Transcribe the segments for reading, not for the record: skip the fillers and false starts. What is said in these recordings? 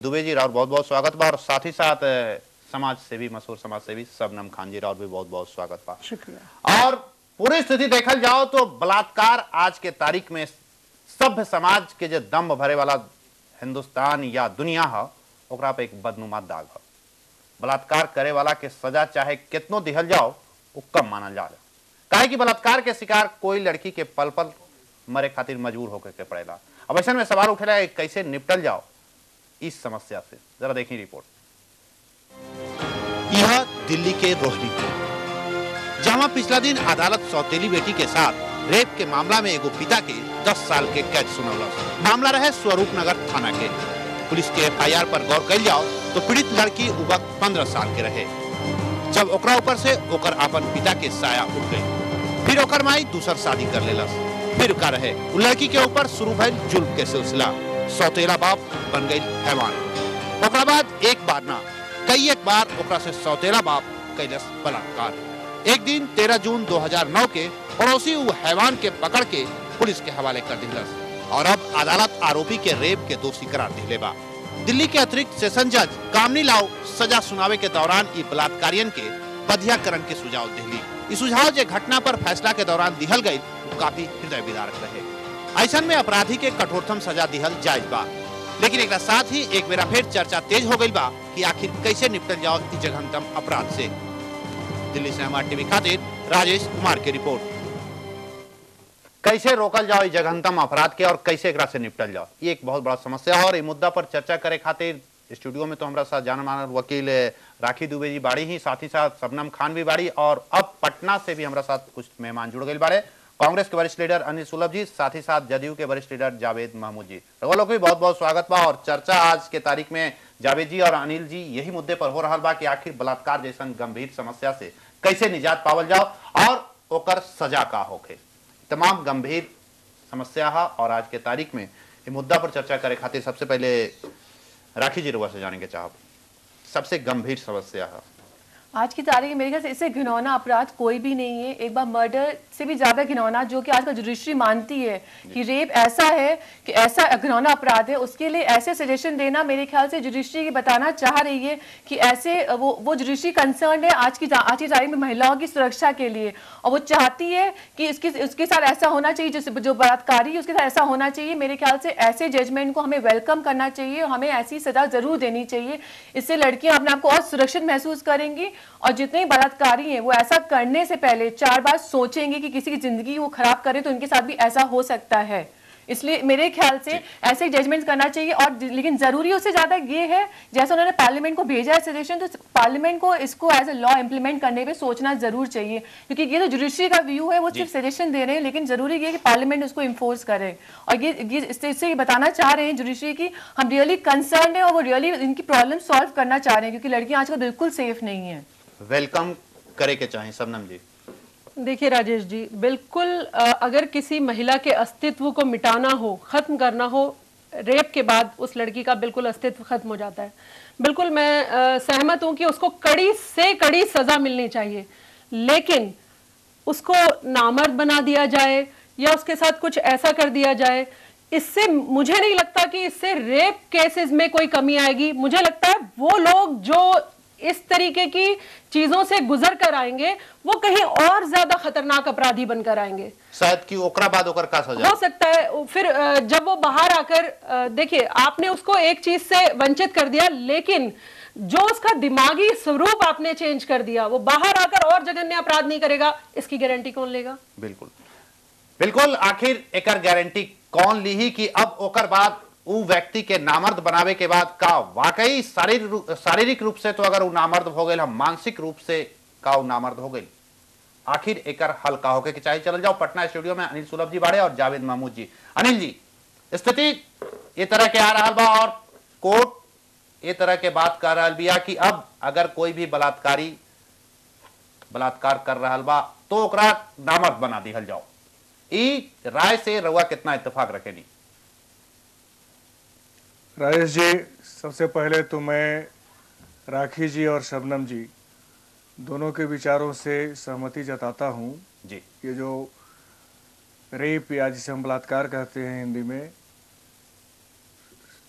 दुबे जी और बहुत बहुत स्वागत बा और साथ ही साथ समाज सेवी मशहूर समाज सेवी शबनम खान जी और भी बहुत बहुत स्वागत बा। शुक्रिया। और पूरी स्थिति देखल जाओ तो बलात्कार आज के तारीख में सभ्य समाज के जो दम भरे वाला हिंदुस्तान या दुनिया है ओकरा पे एक बदनुमा दाग है। बलात्कार करे वाला के सजा चाहे कितनो दिहल जाओ वो कम मानल जा काहे कि बलात्कार के शिकार कोई लड़की के पल पल मरे खातिर मजबूर होकर के पड़ेला। अब ऐसा में सवाल उठेला कैसे निपटल जाओ इस समस्या से, जरा देखिए रिपोर्ट। यह दिल्ली के रोहिणी जहां पिछला दिन अदालत सौतेली बेटी के साथ रेप के मामला में एगो पिता के 10 साल के कैद सुनौलस। मामला रहे स्वरूप नगर थाना के। पुलिस के एफआईआर पर गौर कर जाओ तो पीड़ित लड़की वक्त 15 साल के रहे जब ओकरा ऊपर से ओकर अपन पिता के साया उठ गई। फिर ओकर माई दूसर शादी कर लेलस। फिर का रहे उ लड़की के ऊपर शुरू भइल जुल्म के सिलसिला। सौतेला बाप बन गई हैवान। ओकरा बाद एक बार ना कई एक बार ओकरा से सौतेला बाप कैलस बलात्कार। एक दिन 13 जून 2009 के पड़ोसी उ हैवान के पकड़ के पुलिस के हवाले कर दिलस और अब अदालत आरोपी के रेप के दोषी करार दिले बा। दिल्ली के अतिरिक्त सेशन जज कामनी लाओ सजा सुनावे के दौरान ई बलात्कारियन के बधियाकरण के सुझाव दिली। इस सुझाव जो घटना पर फैसला के दौरान दिहल गई काफी हृदय विदारक रहे। ऐसा में अपराधी के कठोरतम सजा दिहल जायज बा, लेकिन एक साथ ही एक बेरा फिर चर्चा तेज हो गई बा कि आखिर कैसे निपटल जाओ इस जघन्यतम अपराध से। दिल्ली से हमारे टीवी खातिर राजेश कुमार की रिपोर्ट। कैसे रोकल जाओ इस जघन्यतम अपराध के और कैसे एकरा से निपटल जाओ, ये एक बहुत बड़ा समस्या है। और इस मुद्दा पर चर्चा करे खातिर स्टूडियो में तो हमारा साथ जान मानल वकील राखी दुबे जी बाड़ी ही, साथ ही साथ शबनम खान भी बाड़ी और अब पटना से भी हमारा साथ कुछ मेहमान जुड़ गए बाड़े। कांग्रेस के वरिष्ठ लीडर अनिल सुलभ जी, साथ ही साथ जदयू के वरिष्ठ लीडर जावेद महमूद जी। रघुआ लोग भी बहुत बहुत स्वागत बा। और चर्चा आज के तारीख में जावेद जी और अनिल जी यही मुद्दे पर हो रहा बा कि आखिर बलात्कार जैसा गंभीर समस्या से कैसे निजात पावल जाओ और ओकर सजा का होखे। तमाम गंभीर समस्या है और आज के तारीख में ये मुद्दा पर चर्चा करे खातिर सबसे पहले राखी जी रघुआ से जानेंगे चाहब सबसे गंभीर समस्या है आज की तारीख में मेरे ख्याल से इससे घिनौना अपराध कोई भी नहीं है। एक बार मर्डर से भी ज्यादा घिनौना जो कि आजकल जुडिशरी मानती है कि रेप ऐसा है कि ऐसा घिनौना अपराध है, उसके लिए ऐसे सजेशन देना मेरे ख्याल से जुडिशरी बताना चाह रही है कि ऐसे वो जुडिशरी कंसर्न है आज की तारीख में महिलाओं की सुरक्षा के लिए और वो चाहती है कि उसके साथ ऐसा होना चाहिए, जो बलात्कारी उसके साथ ऐसा होना चाहिए। मेरे ख्याल से ऐसे जजमेंट को हमें वेलकम करना चाहिए, हमें ऐसी सजा जरूर देनी चाहिए। इससे लड़कियां अपने आप को और सुरक्षित महसूस करेंगी और जितने बलात्कारी हैं वो ऐसा करने से पहले 4 बार सोचेंगे कि किसी की जिंदगी वो खराब करे तो उनके साथ भी ऐसा हो सकता है। इसलिए मेरे ख्याल से ऐसे जजमेंट करना चाहिए। और लेकिन जरूरी उससे ज्यादा ये है जैसे उन्होंने पार्लियामेंट को भेजा है सजेशन, तो पार्लियामेंट को इसको एज ए लॉ इंप्लीमेंट करने पे सोचना जरूर चाहिए, क्योंकि ये तो जुडिशरी का व्यू है, वो सिर्फ सजेशन दे रहे हैं, लेकिन जरूरी ये कि पार्लियामेंट उसको इन्फोर्स करे। और ये इससे ये बताना चाह रहे हैं जुडिशरी की हम रियली कंसर्न है और वो रियली इनकी प्रॉब्लम सॉल्व करना चाह रहे हैं, क्योंकि लड़कियां आजकल बिल्कुल सेफ नहीं है। वेलकम करे के चाहें शबनम जी। देखिए राजेश जी, बिल्कुल अगर किसी महिला के अस्तित्व को मिटाना हो, खत्म करना हो, रेप के बाद उस लड़की का बिल्कुल अस्तित्व खत्म हो जाता है। बिल्कुल मैं सहमत हूं कि उसको कड़ी से कड़ी सजा मिलनी चाहिए, लेकिन उसको नामर्द बना दिया जाए या उसके साथ कुछ ऐसा कर दिया जाए, इससे मुझे नहीं लगता कि इससे रेप केसेस में कोई कमी आएगी। मुझे लगता है वो लोग जो इस तरीके की चीजों से गुजर कर आएंगे वो कहीं और ज्यादा खतरनाक अपराधी बनकर आएंगे। शायद कि ओकरा बाद ओकर का सजा हो सकता है। फिर जब वो बाहर आकर देखिए आपने उसको एक चीज से वंचित कर दिया, लेकिन जो उसका दिमागी स्वरूप आपने चेंज कर दिया, वो बाहर आकर और जघन्य अपराध नहीं करेगा, इसकी गारंटी कौन लेगा? बिल्कुल बिल्कुल। आखिर एकर गारंटी कौन ली कि अब ओकर बाद उ व्यक्ति के नामर्द बनावे के बाद का वाकई शारीरिक रूप से तो अगर उ नामर्द हो गए, हम मानसिक रूप से का उ नामर्द हो गई, आखिर एकर हल का होके कि चाहिए। चल जाओ पटना स्टूडियो में अनिल सुलभ जी बाड़े और जावेद महमूद जी। अनिल जी, स्थिति ये तरह के आ रहा बा और कोर्ट ये तरह के बात कर रहा बिया कि अब अगर कोई भी बलात्कारी बलात्कार कर रहा बा तो ओकरा नामर्द बना दिहल जाओ। ई राय से रउआ कितना इत्तेफाक रखेनी? राजेश जी, सबसे पहले तो मैं राखी जी और शबनम जी दोनों के विचारों से सहमति जताता हूं जी। ये जो रेप या जिसे हम बलात्कार कहते हैं हिंदी में,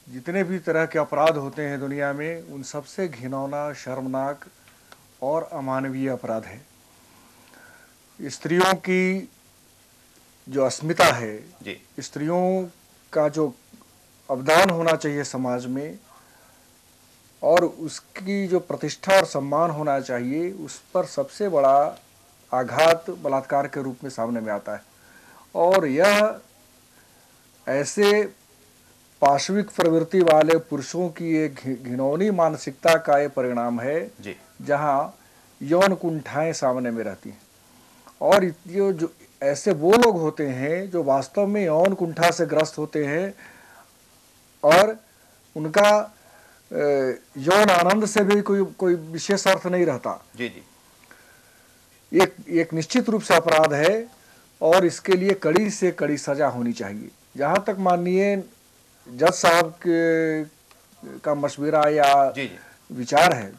जितने भी तरह के अपराध होते हैं दुनिया में, उन सबसे घिनौना, शर्मनाक और अमानवीय अपराध है। स्त्रियों की जो अस्मिता है, जी स्त्रियों का जो अवदान होना चाहिए समाज में और उसकी जो प्रतिष्ठा और सम्मान होना चाहिए, उस पर सबसे बड़ा आघात बलात्कार के रूप में सामने में आता है। और यह ऐसे पाशविक प्रवृत्ति वाले पुरुषों की एक घिनौनी मानसिकता का ये परिणाम है जी जहां यौन कुंठाएं सामने में रहती हैं। और ये जो ऐसे वो लोग होते हैं जो वास्तव में यौन कुंठा से ग्रस्त होते हैं और उनका यौन आनंद से भी कोई विशेष अर्थ नहीं रहता। जी जी एक निश्चित रूप से अपराध है और इसके लिए कड़ी से कड़ी सजा होनी चाहिए। जहां तक माननीय जज साहब का मशवरा या जी जी विचार है,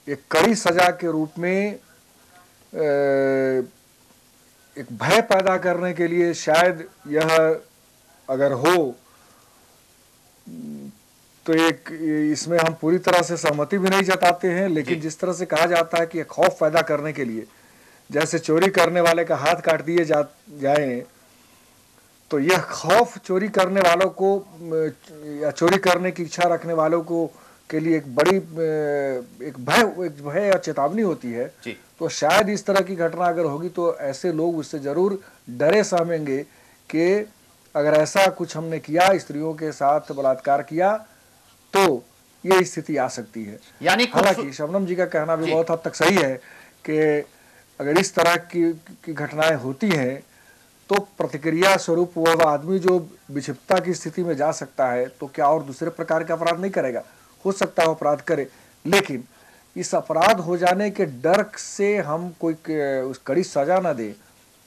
एक कड़ी सजा के रूप में एक भय पैदा करने के लिए शायद यह अगर हो तो एक इसमें हम पूरी तरह से सहमति भी नहीं जताते हैं, लेकिन जिस तरह से कहा जाता है कि खौफ पैदा करने के लिए, जैसे चोरी करने वाले का हाथ काट दिए जाए, तो यह खौफ चोरी करने वालों को या चोरी करने की इच्छा रखने वालों को के लिए एक बड़ी एक भय या चेतावनी होती है। तो शायद इस तरह की घटना अगर होगी तो ऐसे लोग उससे जरूर डरे सहमेंगे कि अगर ऐसा कुछ हमने किया, स्त्रियों के साथ बलात्कार किया, तो ये स्थिति आ सकती है। यानी हालांकि शबनम जी का कहना भी बहुत हद तक सही है कि अगर इस तरह की घटनाएं होती हैं तो प्रतिक्रिया स्वरूप वह आदमी जो विक्षिप्तता की स्थिति में जा सकता है, तो क्या और दूसरे प्रकार का अपराध नहीं करेगा? हो सकता है अपराध करे, लेकिन इस अपराध हो जाने के डर से हम कोई उस कड़ी सजा ना दे,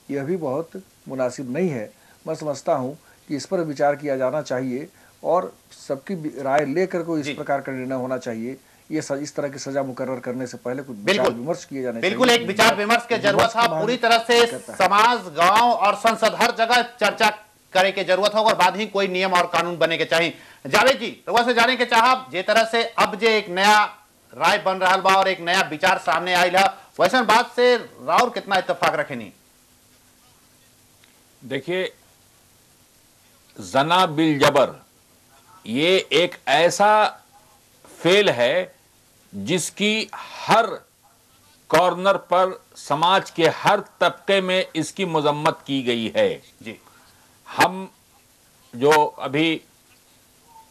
यह भी बहुत मुनासिब नहीं है। मैं समझता हूँ कि इस पर विचार किया जाना चाहिए और सबकी राय लेकर कोई इस प्रकार का निर्णय होना चाहिए। ये इस तरह की सजा मुकर्रर करने से पहले कुछ विचार विमर्श किए जाने बिल्कुल एक विचार विमर्श की जरूरत है। पूरी तरह से समाज, गांव और संसद हर जगह चर्चा करे के जरूरत होगा और बाद ही कोई नियम और कानून बने के चाहिए। जावेद जी, रउआ से जाने के चाहब, जे तरह से अब जे एक नया राय बन रहा बा और एक नया विचार सामने आयल है, वैसे बात से राउर कितना इत्तेफाक रखेनी? देखिए, जना बिल जबर ये एक ऐसा फेल है जिसकी हर कॉर्नर पर समाज के हर तबके में इसकी मजम्मत की गई है। जी, हम जो अभी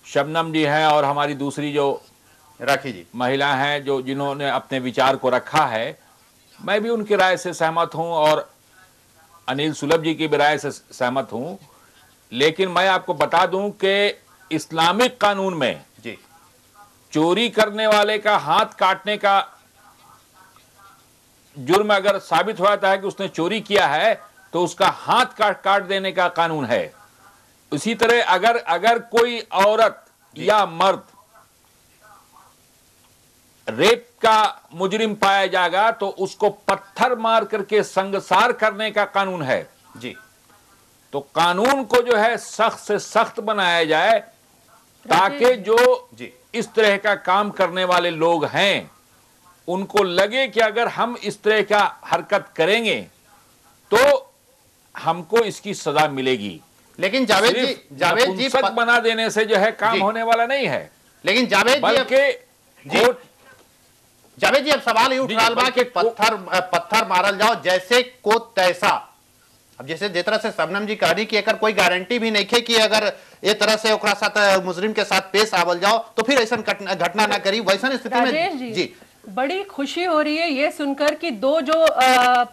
शबनम जी हैं और हमारी दूसरी जो राखी जी महिला हैं जो जिन्होंने अपने विचार को रखा है, मैं भी उनकी राय से सहमत हूं और अनिल सुलभ जी की भी राय से सहमत हूं। लेकिन मैं आपको बता दूं कि इस्लामिक कानून में जी चोरी करने वाले का हाथ काटने का जुर्म अगर साबित हो जाता है कि उसने चोरी किया है तो उसका हाथ काट देने का कानून है। इसी तरह अगर कोई औरत या मर्द रेप का मुजरिम पाया जाएगा तो उसको पत्थर मार करके संगसार करने का कानून है। जी, तो कानून को जो है सख्त से सख्त बनाया जाए ताकि जो इस तरह का काम करने वाले लोग हैं उनको लगे कि अगर हम इस तरह का हरकत करेंगे तो हमको इसकी सजा मिलेगी। लेकिन जावेद जी बना देने से जो है काम होने वाला नहीं है। लेकिन जावेद जी अब सवाल ये उठ रहा बा कि पत्थर मारल जाओ जैसे को तैसा। अब जैसे जिस तरह से शबनम जी कह रही कि अगर कोई गारंटी भी नहीं है कि अगर ये तरह से ओकरा साथ मुजरिम के साथ पेश आवल जाओ तो फिर ऐसा घटना ना करी। वैसा स्थिति में जी बड़ी खुशी हो रही है ये सुनकर कि दो जो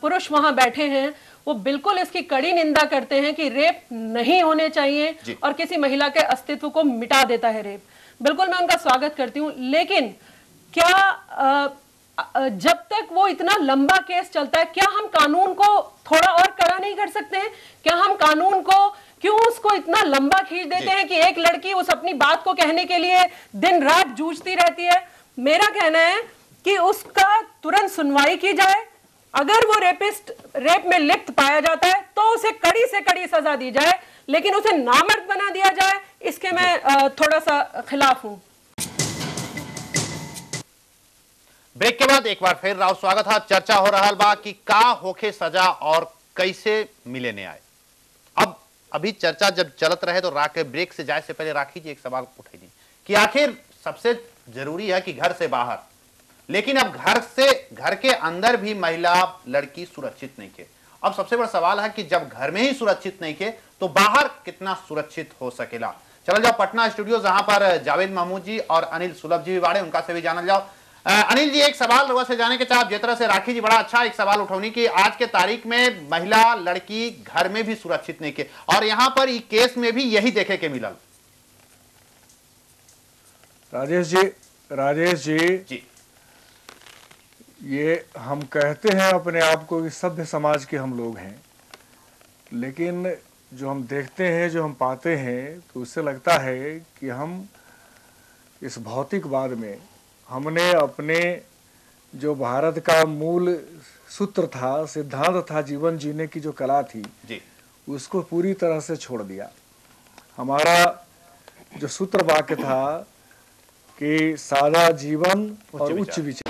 पुरुष वहां बैठे हैं वो बिल्कुल इसकी कड़ी निंदा करते हैं कि रेप नहीं होने चाहिए और किसी महिला के अस्तित्व को मिटा देता है रेप। बिल्कुल मैं उनका स्वागत करती हूँ, लेकिन क्या जब तक वो इतना लंबा केस चलता है क्या हम कानून को थोड़ा और कड़ा नहीं कर सकते हैं? क्या हम कानून को क्यों उसको इतना लंबा खींच देते हैं कि एक लड़की उस अपनी बात को कहने के लिए दिन रात जूझती रहती है? मेरा कहना है कि उसका तुरंत सुनवाई की जाए। अगर वो रेपिस्ट रेप में लिप्त पाया जाता है तो उसे कड़ी से कड़ी सजा दी जाए, लेकिन उसे नामर्द बना दिया जाए इसके मैं थोड़ा सा खिलाफ हूँ। ब्रेक के बाद एक बार फिर राव स्वागत है। चर्चा हो रहा बा कि का होखे सजा और कैसे मिले न्याय। अब अभी चर्चा जब चलत रहे तो ब्रेक से जाए से पहले राखी जी एक सवाल उठाई कि आखिर सबसे जरूरी है कि घर से बाहर, लेकिन अब घर के अंदर भी महिला लड़की सुरक्षित नहीं के। अब सबसे बड़ा सवाल है कि जब घर में ही सुरक्षित नहीं के तो बाहर कितना सुरक्षित हो सकेला। चल जाओ पटना स्टूडियो, जहां पर जावेद महमूद जी और अनिल सुलभ जी भी बाड़े, उनका से भी जानल जाओ। अनिल जी, एक सवाल रउआ से जाने के चाहे जिस तरह से राखी जी बड़ा अच्छा एक सवाल उठौनी कि आज के तारीख में महिला लड़की घर में भी सुरक्षित नहीं के, और यहां पर ई केस में भी यही देखे के मिलल। राजेश जी, ये हम कहते हैं अपने आप को कि सभ्य समाज के हम लोग हैं, लेकिन जो हम देखते हैं, जो हम पाते हैं, तो उससे लगता है कि हम इस भौतिकवाद में हमने अपने जो भारत का मूल सूत्र था, सिद्धांत था, जीवन जीने की जो कला थी जी, उसको पूरी तरह से छोड़ दिया। हमारा जो सूत्र वाक्य था कि सादा जीवन और उच्च विचार।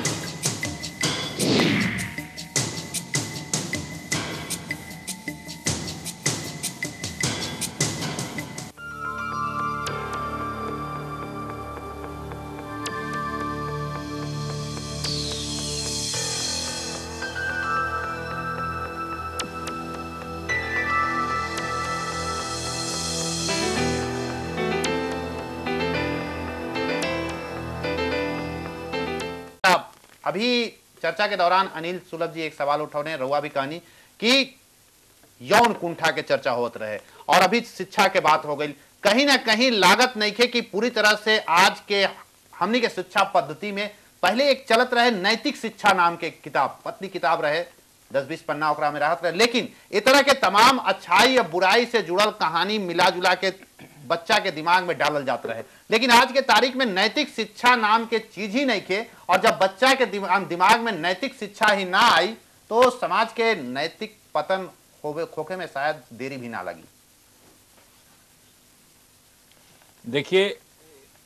अभी चर्चा के दौरान अनिल सुलभ जी एक सवाल उठौने, रउआ भी कहानी कि यौन कुंठा के चर्चा होत रहे और अभी शिक्षा के बात हो गई। कहीं ना कहीं लागत नहीं थे कि पूरी तरह से आज के हमनी के शिक्षा पद्धति में पहले एक चलत रहे नैतिक शिक्षा नाम के किताब, पतली किताब रहे, 10-20 पन्ना ओकरा में रहत रहे, लेकिन इस तरह के तमाम अच्छाई या बुराई से जुड़ल कहानी मिला जुला के बच्चा के दिमाग में डालल जाता रहे। लेकिन आज के तारीख में नैतिक शिक्षा नाम के चीज ही नहीं थे, और जब बच्चा के दिमाग में नैतिक शिक्षा ही ना आई तो समाज के नैतिक पतन खोखे में शायद देरी भी ना लगी। देखिए,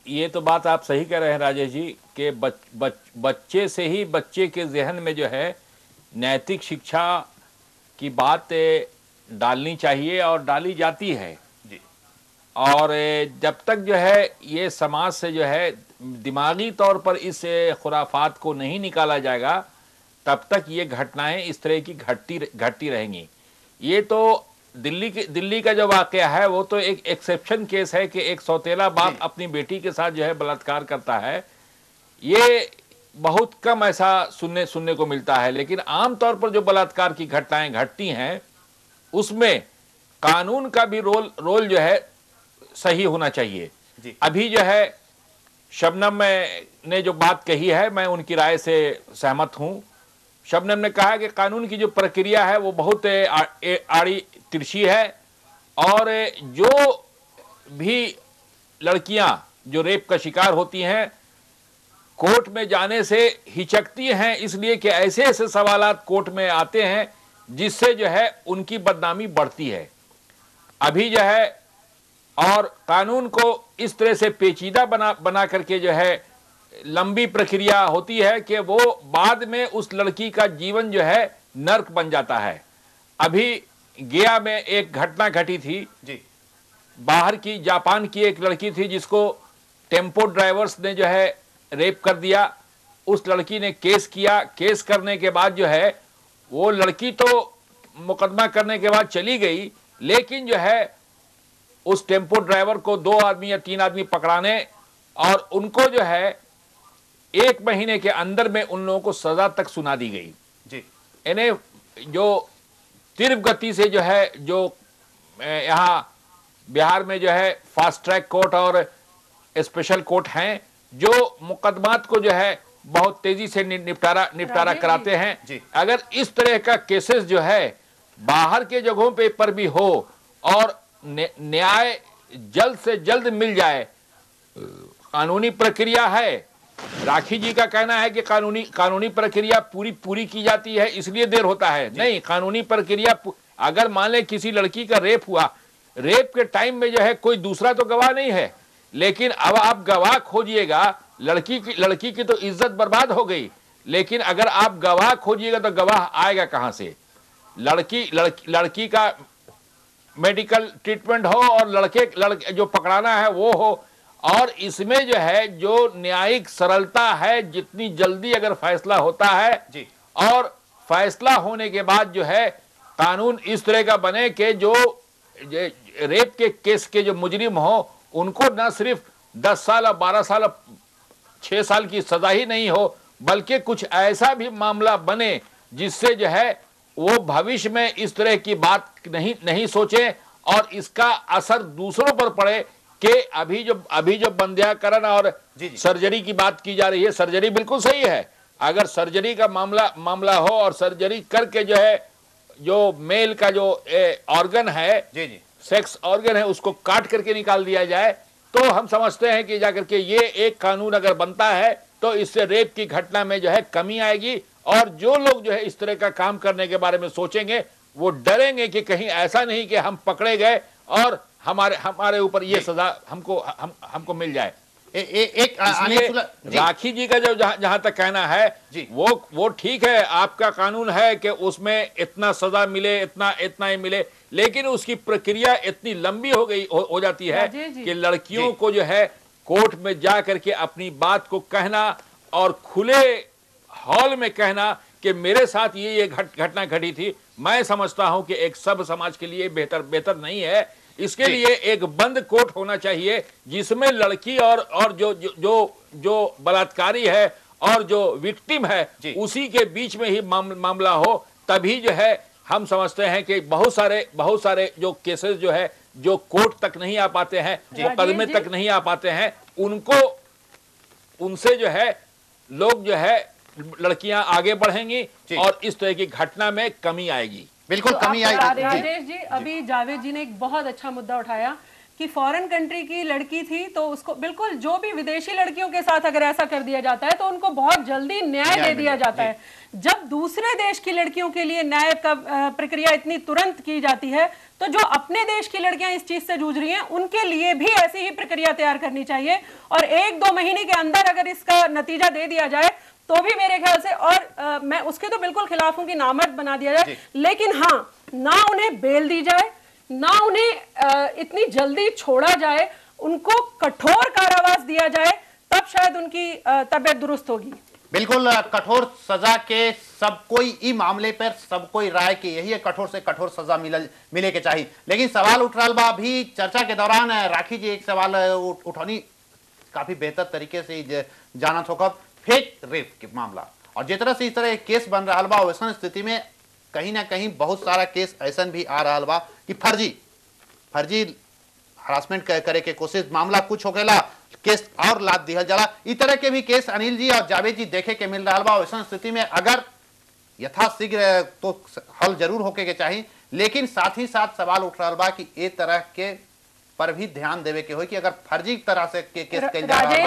ये तो बात आप सही कह रहे हैं राजेश जी कि बच्चे से ही बच्चे के जहन में जो है नैतिक शिक्षा की बात डालनी चाहिए और डाली जाती है जी। और जब तक जो है ये समाज से जो है दिमागी तौर पर इस खुराफात को नहीं निकाला जाएगा, तब तक ये घटनाएं इस तरह की घटती रहेंगी। ये तो दिल्ली का जो वाकया है वो तो एक एक्सेप्शन केस है कि एक सौतेला बाप अपनी बेटी के साथ जो है बलात्कार करता है। ये बहुत कम ऐसा सुनने को मिलता है, लेकिन आमतौर पर जो बलात्कार की घटनाएं घटती हैं उसमें कानून का भी रोल जो है सही होना चाहिए। अभी जो है शबनम ने जो बात कही है, मैं उनकी राय से सहमत हूं। शबनम ने कहा कि कानून की जो प्रक्रिया है वो बहुत आड़ी तिरछी है, और जो भी लड़कियां जो रेप का शिकार होती हैं कोर्ट में जाने से हिचकती हैं, इसलिए कि ऐसे सवालात कोर्ट में आते हैं जिससे जो है उनकी बदनामी बढ़ती है। अभी जो है और कानून को इस तरह से पेचीदा बना करके जो है लंबी प्रक्रिया होती है कि वो बाद में उस लड़की का जीवन जो है नर्क बन जाता है। अभी गया में एक घटना घटी थी जी, बाहर की जापान की एक लड़की थी जिसको टेम्पो ड्राइवर्स ने जो है रेप कर दिया। उस लड़की ने केस किया, केस करने के बाद जो है वो लड़की तो मुकदमा करने के बाद चली गई, लेकिन जो है उस टेम्पो ड्राइवर को 2 आदमी या 3 आदमी पकड़ाने और उनको जो है 1 महीने के अंदर में उन लोगों को सजा तक सुना दी गई जी। इन्हें जो तीव्र गति से जो है जो यहाँ बिहार में जो है फास्ट ट्रैक कोर्ट और स्पेशल कोर्ट हैं जो मुकदमात को जो है बहुत तेजी से निपटारा कराते हैं। अगर इस तरह का केसेस जो है बाहर के जगहों पर भी हो और न्याय जल्द से जल्द मिल जाए, कानूनी प्रक्रिया है। राखी जी का कहना है कि कानूनी प्रक्रिया पूरी की जाती है इसलिए देर होता है। नहीं, कानूनी प्रक्रिया अगर मान ले किसी लड़की का रेप हुआ, रेप के टाइम में जो है कोई दूसरा तो गवाह नहीं है, लेकिन अब आप गवाह खोजिएगा, लड़की की तो इज्जत बर्बाद हो गई, लेकिन अगर आप गवाह खोजिएगा तो गवाह आएगा कहां से? लड़की का मेडिकल ट्रीटमेंट हो और लड़के जो पकड़ाना है वो हो। और इसमें जो है जो न्यायिक सरलता है, जितनी जल्दी अगर फैसला होता है जी, और फैसला होने के बाद जो है कानून इस तरह का बने कि जो रेप के केस के जो मुजरिम हो उनको न सिर्फ 10 साल और 12 साल और 6 साल की सजा ही नहीं हो, बल्कि कुछ ऐसा भी मामला बने जिससे जो है वो भविष्य में इस तरह की बात नहीं सोचे और इसका असर दूसरों पर पड़े। कि अभी जो बंध्याकरण और सर्जरी की बात की जा रही है, सर्जरी बिल्कुल सही है। अगर सर्जरी का मामला हो और सर्जरी करके जो है जो मेल का जो ऑर्गन है, सेक्स ऑर्गन है, उसको काट करके निकाल दिया जाए, तो हम समझते हैं कि जाकर के ये एक कानून अगर बनता है तो इससे रेप की घटना में जो है कमी आएगी। और जो लोग जो है इस तरह का काम करने के बारे में सोचेंगे वो डरेंगे कि कहीं ऐसा नहीं कि हम पकड़े गए और हमारे ऊपर ये सजा हमको मिल जाए। राखी जी का जो जहां तक कहना है वो ठीक है, आपका कानून है कि उसमें इतना सजा मिले, इतना ही मिले, लेकिन उसकी प्रक्रिया इतनी लंबी हो जाती है कि लड़कियों को जो है कोर्ट में जा करके अपनी बात को कहना और खुले हॉल में कहना कि मेरे साथ ये घटना घटी थी, मैं समझता हूं कि एक सब समाज के लिए बेहतर नहीं है। इसके लिए एक बंद कोर्ट होना चाहिए जिसमें लड़की और जो बलात्कारी है और जो विक्टिम है उसी के बीच में ही मामला हो। तभी जो है हम समझते हैं कि बहुत सारे जो केसेस जो है जो कोर्ट तक नहीं आ पाते हैं, मुकदमे तक नहीं आ पाते हैं, उनसे जो है लोग जो है लड़कियां आगे बढ़ेंगी और इस तरह की घटना में कमी आएगी। बिल्कुल कमी आएगी। राजेश जी, अभी जावेद जी ने एक बहुत अच्छा मुद्दा उठाया कि फॉरेन कंट्री की लड़की थी तो उसको बिल्कुल जो भी विदेशी लड़कियों के साथ अगर ऐसा कर दिया जाता है तो उनको बहुत जल्दी न्याय दे दिया जाता है। जब दूसरे देश की लड़कियों के लिए न्याय का प्रक्रिया इतनी तुरंत की जाती है तो जो अपने देश की लड़कियां इस चीज से जूझ रही हैं उनके लिए भी ऐसी ही प्रक्रिया तैयार करनी चाहिए और 1-2 महीने के अंदर अगर इसका नतीजा दे दिया जाए तो भी मेरे ख्याल से, और मैं उसके तो बिल्कुल खिलाफ हूं कि नामर्द बना दिया जाए, लेकिन हाँ, ना उन्हें बेल दी जाए, ना उन्हें इतनी जल्दी छोड़ा जाए, उनको कठोर कारावास दिया जाए, तब शायद उनकी तबीयत दुरुस्त होगी। बिल्कुल कठोर सजा के सब कोई ई मामले पर सब कोई राय की यही है, कठोर से कठोर सजा मिले के चाहिए। लेकिन सवाल उठ रहा बा अभी चर्चा के दौरान राखी जी एक सवाल उठौनी काफी बेहतर तरीके से जाना होगा, फेक रेप के मामला और जिस तरह से इस तरह केस बन रहा बा वैसा स्थिति में कहीं ना कहीं बहुत सारा केस ऐसा भी आ रहा बा कि फर्जी हरासमेंट करे के कोशिश मामला कुछ हो गया केस और लाद दिया जाला। इस तरह के भी केस अनिल जी और जावेद जी देखे के मिल रहा बा। वैसा स्थिति में अगर यथाशीघ्र तो हल जरूर होके के चाहिए, लेकिन साथ ही साथ सवाल उठ रहा बा कि ए तरह के पर भी ध्यान देवे के हो कि अगर फर्जी तरह से केस कल जा रहा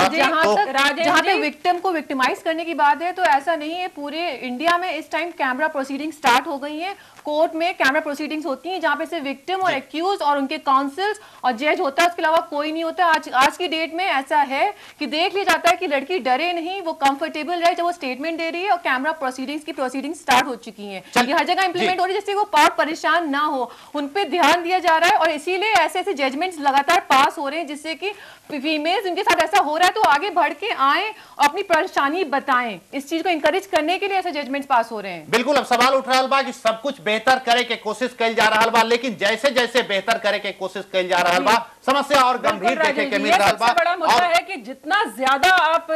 है जहां पे विक्टिम को विक्टिमाइज करने की बात है तो ऐसा नहीं है। पूरे इंडिया में इस टाइम कैमरा प्रोसीडिंग स्टार्ट हो गई है, कोर्ट में कैमरा प्रोसीडिंग्स होती हैं जहां पे सिर्फ विक्टिम और एक्यूज और उनके काउंसिल्स और जज होता है, उसके अलावा कोई नहीं होता। आज की डेट में ऐसा है कि देख लिया जाता है कि लड़की डरे नहीं, वो कंफर्टेबल रहे जब वो स्टेटमेंट दे रही है और कैमरा प्रोसीडिंग स्टार्ट हो चुकी है, ये हर जगह इंप्लीमेंट हो रही है जिससे वो पार्ट परेशान ना हो, उन पे ध्यान दिया जा रहा है और इसीलिए ऐसे ऐसे जजमेंट्स लगातार पास हो रहे हैं जिससे कि फीमेल्स उनके साथ ऐसा हो रहा है तो आगे बढ़ के आए और अपनी परेशानी बताएं। इस चीज को इंकरेज करने के लिए ऐसे जजमेंट्स पास हो रहे हैं। बिल्कुल अब सवाल उठ रहा बा कि सब कुछ बेहतर करे के कोशिश कल जा रहा बा, लेकिन जैसे जैसे बेहतर करे के कोशिश कल जा रहा बा समस्या और गंभीर देखे के मिल रहा बा। बड़ा मुद्दा है कि जितना ज्यादा आप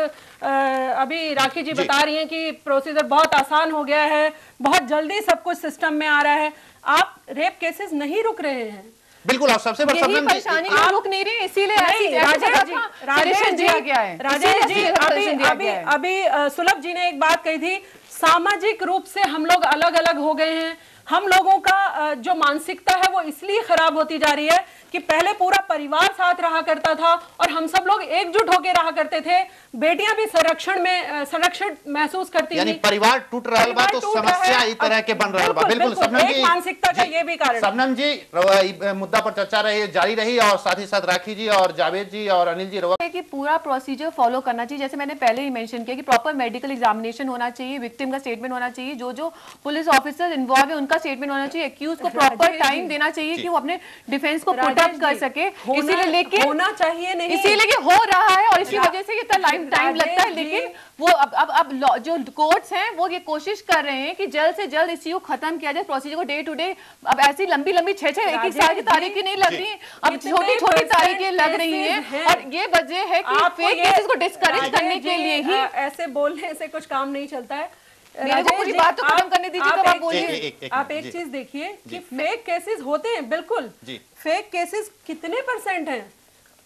अभी राखी जी बता रही हैं कि प्रोसीजर बहुत आसान हो गया है, बहुत जल्दी सब कुछ सिस्टम में आ रहा है, आप रेप केसेस नहीं रुक रहे हैं। बिल्कुल आप सबसे बड़ी परेशानी रुक नहीं रही, इसीलिए राजेश जी अभी सुलभ जी ने एक बात कही थी, सामाजिक रूप से हम लोग अलग अलग हो गए हैं, हम लोगों का जो मानसिकता है वो इसलिए खराब होती जा रही है कि पहले पूरा परिवार साथ रहा करता था और हम सब लोग एकजुट होकर रहा करते थे, बेटियां भी संरक्षण महसूस करती यानी थी। परिवार टूट रहा बा तो समस्या इस तरह के बन रहा बा। बिल्कुल शबनम जी, मानसिकता का ये भी कारण। शबनम जी, मुद्दा पर चर्चा रही जारी रही और साथ ही साथ राखी जी और जावेद जी और अनिल जी कि पूरा प्रोसीजर फॉलो करना चाहिए। जैसे मैंने पहले ही मेंशन किया कि प्रॉपर मेडिकल एग्जामिनेशन होना चाहिए, विक्टिम का स्टेटमेंट होना चाहिए, जो पुलिस ऑफिसर इन्वॉल्व है उनका स्टेटमेंट होना चाहिए, एक्यूज को प्रॉपर टाइम देना चाहिए कि वो अपने डिफेंस को पुट अप कर सके। इसीलिए लेकिन होना चाहिए नहीं, इसीलिए हो रहा है और इसी वजह से इतना टाइम लगता है। लेकिन वो अब जो कोर्ट्स हैं वो ये कोशिश कर रहे हैं कि जल्द से जल्द इस चीज को खत्म किया जाए, प्रोसीजर को डे टू डे। अब ऐसी लंबी 6 एक साल की तारीखें नहीं लग रही, अब छोटी छोटी तारीखें लग रही हैं और ये वजह है कि फेक केसेस को डिस्करेज करने के लिए ही। ऐसे बोलने से कुछ काम नहीं चलता है। मेरे को पूरी बात तो खत्म करने दीजिए, तब आप बोलिए। आप एक चीज देखिए कि फेक केसेस होते हैं, बिल्कुल फेक केसेस कितने % हैं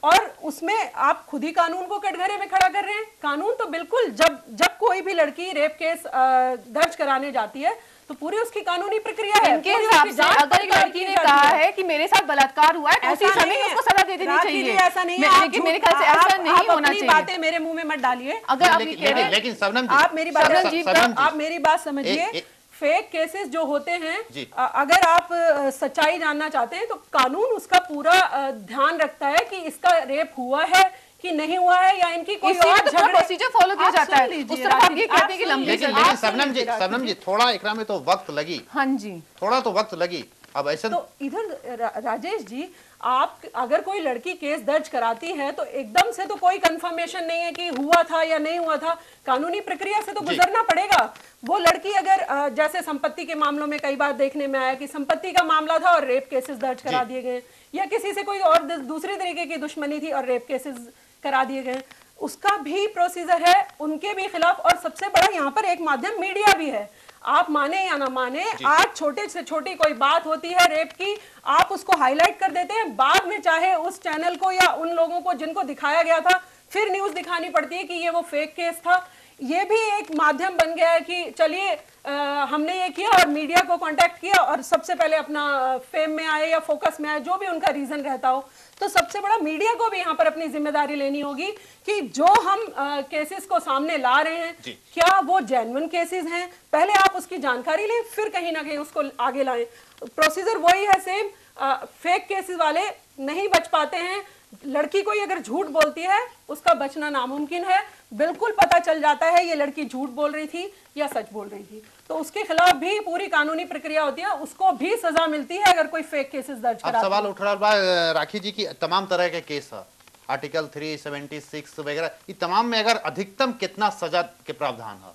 और उसमें आप खुद ही कानून को कटघरे में खड़ा कर रहे हैं। कानून तो बिल्कुल जब कोई भी लड़की रेप केस दर्ज कराने जाती है तो पूरी उसकी कानूनी प्रक्रिया है। इनके हिसाब से अगर एक लड़की ने कहा है कि मेरे साथ बलात्कार हुआ है तो उसी समय उसको सजा दे देनी चाहिए। ऐसा नहीं है, लेकिन मेरे ख्याल से ऐसा नहीं होना चाहिए। बातें मेरे मुंह में मत डालिए। अगर आप ये कह रहे हैं, लेकिन शबनम जी, आप मेरी बात समझिए। फेक केसेस जो होते हैं, अगर आप सच्चाई जानना चाहते हैं तो कानून उसका पूरा ध्यान रखता है कि इसका रेप हुआ है कि नहीं हुआ है या इनकी कोई और प्रोसीजर फॉलो किया जाता है। उस तरफ आप ये कहते हैं कि लंबी। लेकिन शबनम जी थोड़ा एकरा में तो वक्त लगी। हाँ जी, थोड़ा तो वक्त लगी। अब ऐसा तो इधर राजेश जी, आप अगर कोई लड़की केस दर्ज कराती है तो एकदम से तो कोई कंफर्मेशन नहीं है कि हुआ था या नहीं हुआ था, कानूनी प्रक्रिया से तो गुजरना पड़ेगा। वो लड़की अगर जैसे संपत्ति के मामलों में कई बार देखने में आया कि संपत्ति का मामला था और रेप केसेस दर्ज करा दिए गए, या किसी से कोई और दूसरे तरीके की दुश्मनी थी और रेप केसेस करा दिए गए, उसका भी प्रोसीजर है उनके भी खिलाफ। और सबसे बड़ा यहाँ पर एक माध्यम मीडिया भी है। आप माने या ना माने, आज छोटे से छोटी कोई बात होती है रेप की, आप उसको हाईलाइट कर देते हैं, बाद में चाहे उस चैनल को या उन लोगों को जिनको दिखाया गया था फिर न्यूज दिखानी पड़ती है कि ये वो फेक केस था। ये भी एक माध्यम बन गया है कि चलिए हमने ये किया और मीडिया को कांटेक्ट किया और सबसे पहले अपना फेम में आए या फोकस में आए, जो भी उनका रीजन रहता हो। तो सबसे बड़ा मीडिया को भी यहाँ पर अपनी जिम्मेदारी लेनी होगी कि जो हम केसेस को सामने ला रहे हैं क्या वो जेन्युइन केसेस हैं, पहले आप उसकी जानकारी लें, फिर कहीं ना कहीं उसको आगे लाएं। प्रोसीजर वही है सेम। फेक केसेस वाले नहीं बच पाते हैं। लड़की कोई अगर झूठ बोलती है उसका बचना नामुमकिन है। बिल्कुल पता चल जाता है ये लड़की झूठ बोल रही थी या सच बोल रही थी, तो उसके खिलाफ भी पूरी कानूनी प्रक्रिया होती है, उसको भी सजा मिलती है अगर कोई फेक केसेस दर्ज कराता है। अब सवाल उठ रहा है राखी जी की तमाम तरह के केस है, आर्टिकल 376 वगैरह, ये तमाम में अगर अधिकतम कितना सजा के प्रावधान है?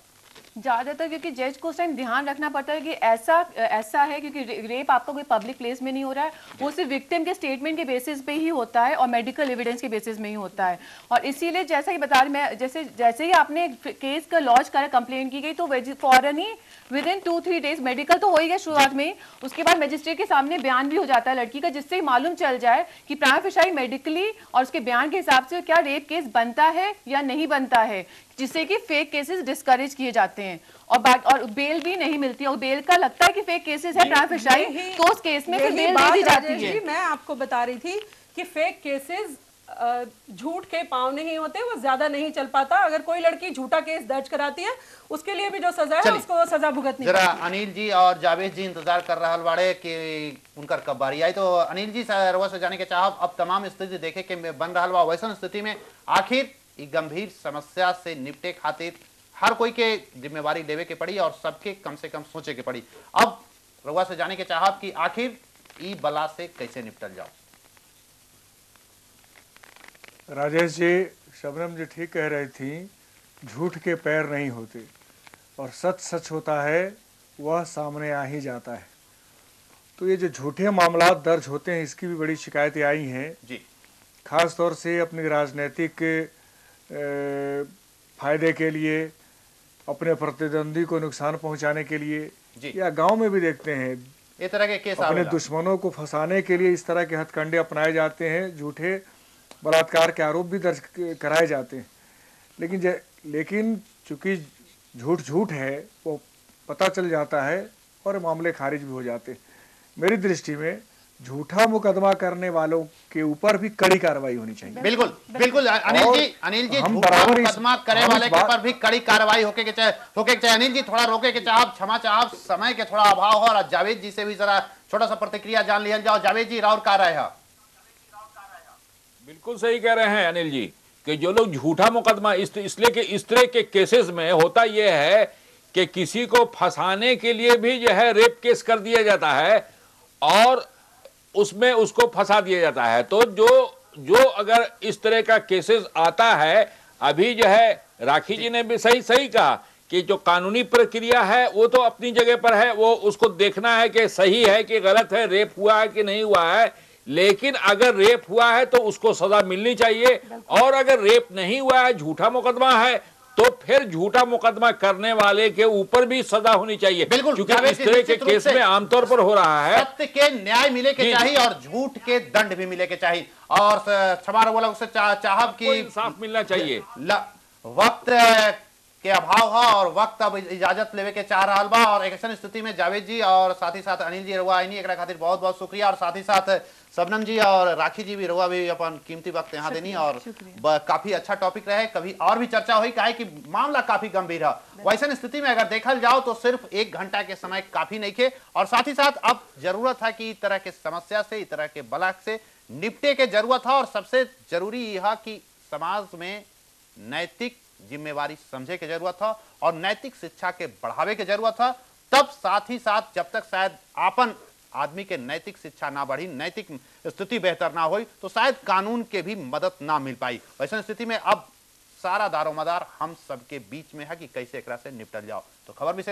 ज्यादातर क्योंकि जज को उस टाइम ध्यान रखना पड़ता है कि ऐसा है क्योंकि रेप आपका कोई पब्लिक प्लेस में नहीं हो रहा है, वो सिर्फ विक्टिम के स्टेटमेंट के बेसिस पे ही होता है और मेडिकल एविडेंस के बेसिस में ही होता है। और इसीलिए जैसा कि बता रही मैं, जैसे ही आपने केस का लॉन्च करा, कंप्लेंट की गई, तो फौरन ही विदिन 2-3 डेज मेडिकल तो हो ही गया शुरुआत में, उसके बाद मजिस्ट्रेट के सामने बयान भी हो जाता है लड़की का, जिससे मालूम चल जाए कि प्राइमा फेसाई मेडिकली और उसके बयान के हिसाब से क्या रेप केस बनता है या नहीं बनता है, जिससे कि फेक केसेस डिस्करेज किए जाते हैं और बेल भी नहीं मिलती। और बेल का लगता है कि फेक केसेस है प्राइमा फेसाई, तो उस केस में फिर बेल दे दी जाती है। मैं आपको बता रही थी कि फेक केसेस झूठ के पांव नहीं होते, वो ज्यादा नहीं चल पाता। अगर कोई लड़की झूठा केस दर्ज कराती है उसके लिए भी जो सजा है उसको वो सजा भुगतनी जरा अनिल जी और जावेद जी इंतजार कर रहा बाड़े कि उनका कब बारी आई। तो अनिल जी रवा से जाने के चाहब, अब तमाम स्थिति देखे कि बन रहा बा, वैसा स्थिति में आखिर गंभीर समस्या से निपटे खातिर हर कोई के जिम्मेवारी लेवे के पड़ी और सबके कम से कम सोचे के पड़ी। अब रवा से जाने के चाहब कि आखिर ई बला से कैसे निपटल जाओ। राजेश जी, शबनम जी ठीक कह रही थी, झूठ के पैर नहीं होते और सच सच होता है, वह सामने आ ही जाता है। तो ये जो झूठे मामला दर्ज होते हैं इसकी भी बड़ी शिकायतें आई हैं जी, खास तौर से अपनी राजनीतिक फायदे के लिए, अपने प्रतिद्वंदी को नुकसान पहुंचाने के लिए, या गांव में भी देखते हैं ये तरह के केस अपने दुश्मनों को फंसाने के लिए इस तरह के हथकंडे अपनाए जाते हैं, झूठे बलात्कार के आरोप भी दर्ज कराए जाते हैं। लेकिन चूंकि झूठ है वो पता चल जाता है और मामले खारिज भी हो जाते हैं। मेरी दृष्टि में झूठा मुकदमा करने वालों के ऊपर भी कड़ी कार्रवाई होनी चाहिए। बिल्कुल बिल्कुल अनिल जी हम झूठा बराबर मुकदमा करे वाले के ऊपर भी कड़ी कार्रवाई होके के चाहिए। अनिल जी थोड़ा रोके के चाहे, क्षमा चाहे, समय के थोड़ा अभाव हो, और जावेद जी से भी जरा छोटा सा प्रतिक्रिया जान लिया जाओ। जावेद जी, राउर का राय है? बिल्कुल सही कह रहे हैं अनिल जी कि जो लोग झूठा मुकदमा इसलिए कि इस तरह के केसेस में होता यह है कि किसी को फंसाने के लिए भी जो है रेप केस कर दिया जाता है और उसमें उसको फंसा दिया जाता है। तो जो अगर इस तरह का केसेस आता है, अभी जो है राखी जी ने भी सही कहा कि जो कानूनी प्रक्रिया है वो तो अपनी जगह पर है, वो उसको देखना है कि सही है कि गलत है, रेप हुआ है कि नहीं हुआ है। लेकिन अगर रेप हुआ है तो उसको सजा मिलनी चाहिए, और अगर रेप नहीं हुआ है, झूठा मुकदमा है, तो फिर झूठा मुकदमा करने वाले के ऊपर भी सजा होनी चाहिए। बिल्कुल, क्योंकि इस तरह के केस में आमतौर पर हो रहा है। सत्य के न्याय मिले के चाहिए और झूठ के दंड भी मिले के चाहिए, और क्षमा वाला उससे चाहब की इंसाफ मिलना चाहिए। वक्त के अभाव है और वक्त अब इजाजत लेवे के चाह रहा बा, और एक ऐसी स्थिति में जावेद जी और साथ ही साथ अनिल जी रुआ आईनी एकरा खातिर बहुत बहुत शुक्रिया, और साथ ही साथ शबनम जी और राखी जी भी रुआ भी अपन कीमती वक्त यहाँ देनी, और काफी अच्छा टॉपिक रहे। कभी और भी चर्चा हुई, काहे कि मामला काफी गंभीर है। वैसे स्थिति में अगर देखल जाओ तो सिर्फ 1 घंटा के समय काफी नहीं थे, और साथ ही साथ अब जरूरत है कि इस तरह के समस्या से, इस तरह के बलाक से निपटे के जरूरत है, और सबसे जरूरी यह कि समाज में नैतिक जिम्मेवारी समझे के जरूरत है और नैतिक शिक्षा के बढ़ावे के जरूरत है। तब साथ ही साथ जब तक शायद आपन आदमी के नैतिक शिक्षा ना बढ़ी, नैतिक स्थिति बेहतर ना हुई, तो शायद कानून के भी मदद ना मिल पाई। वैसे स्थिति में अब सारा दारोमदार हम सबके बीच में है कि कैसे एकरा से निपटल जाओ। तो खबर भी